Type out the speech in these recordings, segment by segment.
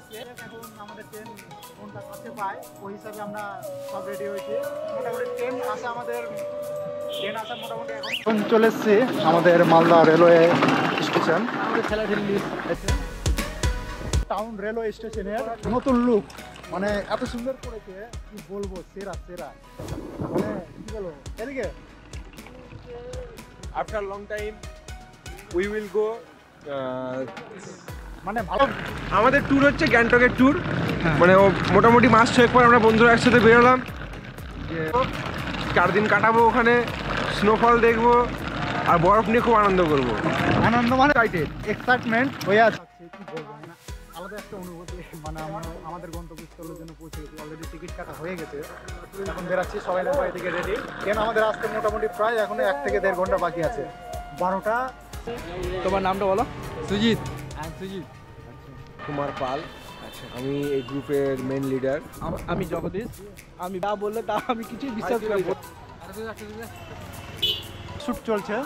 আসছে। এখন আমাদের ট্রেন কোনটা কাছে পায় ওই হিসাবে আমরা সব রেডি হয়েছি। মোটামুটি ট্রেন আসা মোটামুটি এখন চলে এসেছি আমাদের Malda railway station. Town railway স্টেশনের নতুন লুক, মানে এত সুন্দর করেছে কি বলবো, সেরা সেরা। মানে কি বলবো, এদিকে after long time we will go, মানে ভালো। আমাদের ট্যুর হচ্ছে গ্যাংটকের ট্যুর। মানে ও মোটামুটি মাস 6 পর আমরা বন্ধুরা একসাথে বেরোলাম যে 4 দিন কাটাবো ওখানে, স্নোফল দেখবো আর বরফ নিয়ে খুব আনন্দ করবো। আনন্দ মানে এক্সাইটমেন্ট হয়ে আছে, কি বলবো, মানে আলাদা একটা অনুভূতি। মানে আমাদের গন্তব্যস্থলের জন্য পৌঁছে গেছি, অলরেডি টিকিট কাটা হয়ে গেছে। এখন বেরাচ্ছি, সবাই বাড়ি থেকে রেডি। কেন আমাদের আসতে মোটামুটি প্রায় এখনো 1 থেকে 1.5 ঘন্টা বাকি আছে। 12টা। তোমার নামটা বলো। সুজিত। সুজিত। কুমার পাল। আচ্ছা, আমি এই গ্রুপের মেন লিডার। আমি জগদীশ। আমি যা বললে তা আমি কিছুই বিশ্বাস করি না। শুট চলছে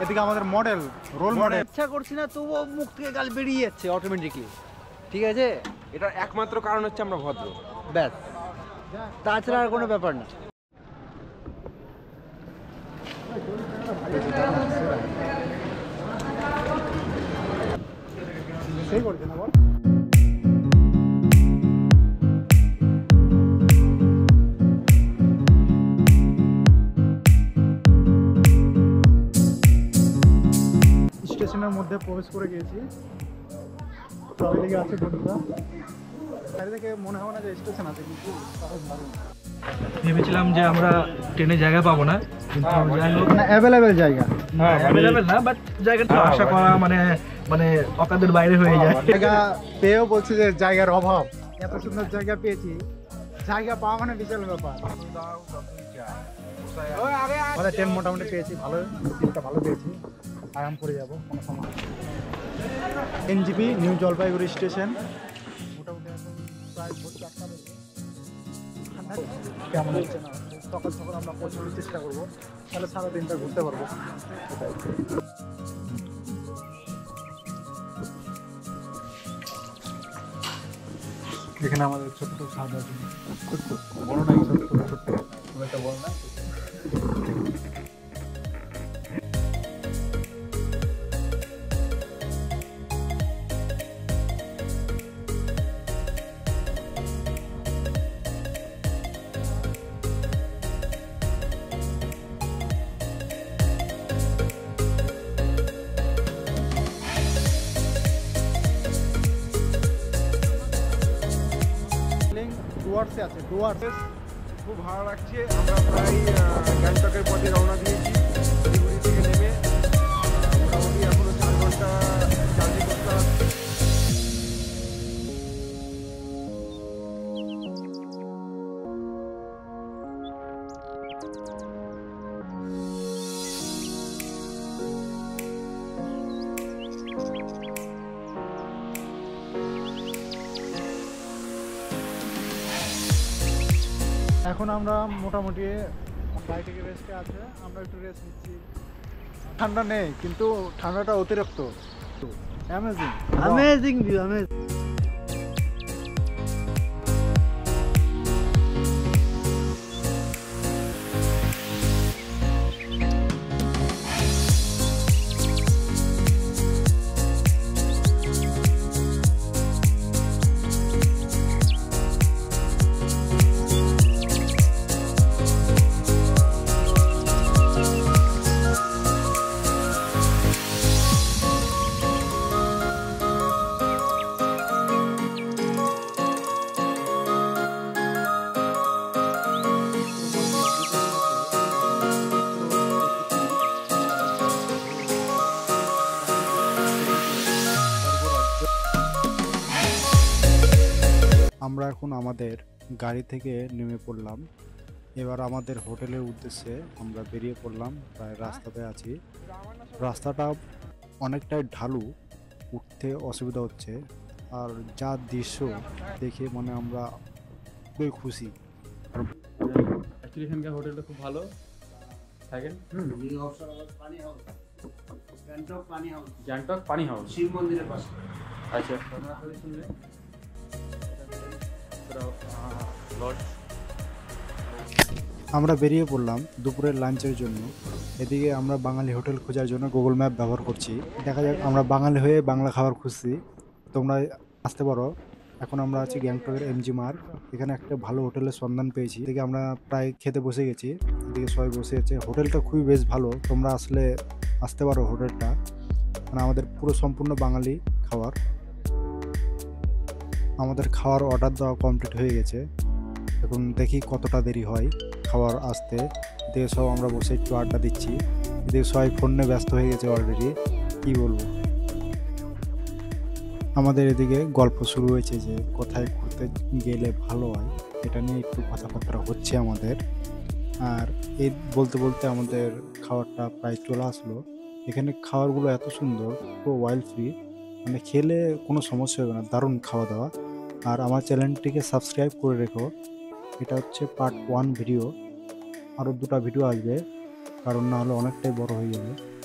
এদিকে, আমাদের মডেল রোল মডেল। ইচ্ছা করছি না তবুও মুখ থেকে গাল বেরিয়ে যাচ্ছে অটোমেটিকলি। ঠিক আছে, এটার একমাত্র কারণ হচ্ছে আমরা ভদ্র, ব্যাস, তাছাড়া আর কোনো ব্যাপার না। সেই করছে না বল। স্টেশনের মধ্যে প্রবেশ করে গিয়েছি। চারিদিকে আছে বন্ধুরা, চারিদিকে মনে হয় না যে স্টেশন আছে, কিন্তু ভেবেছিলাম যে আমরা ট্রেনে জায়গা পাবো না, কিন্তু যাই হোক, মানে অ্যাভেলেবেল জায়গা না অ্যাভেলেবেল না, বাট জায়গাটা আশা করা মানে মানে অকাদের বাইরে হয়ে যায়। জায়গা পেয়েও বলছি যে জায়গার অভাব। এত সুন্দর জায়গা পেয়েছি, জায়গা পাওয়া মানে বিশাল ব্যাপার। আমাদের ট্রেন মোটামুটি পেয়েছি, ভালো সিটটা ভালো পেয়েছি, আরাম করে যাবো, কোনো সমস্যা নেই। NJP new Jalpaiguri station. মোটামুটি এখন প্রায় ভোর 4টা বাজে। ঠান্ডা কেমন হচ্ছে না, সকাল সকাল আমরা পৌঁছানোর চেষ্টা করবো, তাহলে সারাদিনটা ঘুরতে পারবো। এখানে আমাদের ছোট্ট ছাদ আছে, ছোট্ট, বড় নাই, ছোট্ট ছোট্ট, একটা বড় না। ডুয়ার্সে আছে, ডুয়ার্স খুব ভালো লাগছে। আমরা প্রায় গ্যাংটকের পথে রওনা দিয়েছি শিলিগুড়ি থেকে নেমে। মোটামুটি এখনো 4 ঘন্টা জার্নি করতে হবে। এখন আমরা মোটামুটি গাড়ি থেকে রেস্টে আছে, আমরা একটু রেস্ট নিচ্ছি। ঠান্ডা নেই, কিন্তু ঠান্ডাটা অতিরিক্ত। Amazing amazing view, amazing. আমরা এখন আমাদের গাড়ি থেকে নেমে পড়লাম। এবার আমাদের হোটেলের উদ্দেশ্যে আমরা বেরিয়ে পড়লাম, প্রায় রাস্তাতে আছি। রাস্তাটা অনেকটাই ঢালু, উঠতে অসুবিধা হচ্ছে। আর যা দৃশ্য দেখে মানে আমরা খুবই খুশি। অ্যাকচুয়ালি এখানকার হোটেলটা খুব ভালো থাকেন। গ্যাংটক পানি হাউস শিব মন্দিরের পাশে। আচ্ছা, শুনলে লজ। আমরা বেরিয়ে পড়লাম দুপুরের লাঞ্চের জন্য। এদিকে আমরা বাঙালি হোটেল খোঁজার জন্য গুগল ম্যাপ ব্যবহার করছি। দেখা যাক, আমরা বাঙালি হয়ে বাংলা খাবার খুঁজছি, তোমরা আসতে পারো। এখন আমরা আছি গ্যাংটকের এমজি মার্গ। এখানে একটা ভালো হোটেলের সন্ধান পেয়েছি। এদিকে আমরা প্রায় খেতে বসে গেছি, এদিকে সবাই বসে আছে। হোটেলটা খুবই বেশ ভালো, তোমরা আসলে আসতে পারো হোটেলটা। মানে আমাদের পুরো সম্পূর্ণ বাঙালি খাবার। আমাদের খাওয়ার অর্ডার দেওয়া কমপ্লিট হয়ে গেছে। এখন দেখি কতটা দেরি হয় খাবার আসতে। এদিকে সব আমরা বসে একটু আড্ডা দিচ্ছি। এদিকে সবাই ফোন নিয়ে ব্যস্ত হয়ে গেছে অলরেডি, কি বলবো। আমাদের এদিকে গল্প শুরু হয়েছে যে কোথায় ঘুরতে গেলে ভালো হয়, এটা নিয়ে একটু কথাবার্তা হচ্ছে আমাদের। আর এই বলতে বলতে আমাদের খাবারটা প্রায় চলে আসলো। এখানে খাবারগুলো এত সুন্দর, পুরো অয়েল ফ্রি, মানে খেলে কোনো সমস্যা হবে না, দারুণ খাওয়া দাওয়া। আর আমার চ্যানেলটিকে সাবস্ক্রাইব করে রেখো। এটা হচ্ছে পার্ট 1 ভিডিও, আরও 2টা ভিডিও আসবে, কারণ না হলে অনেকটাই বড় হয়ে যাবে।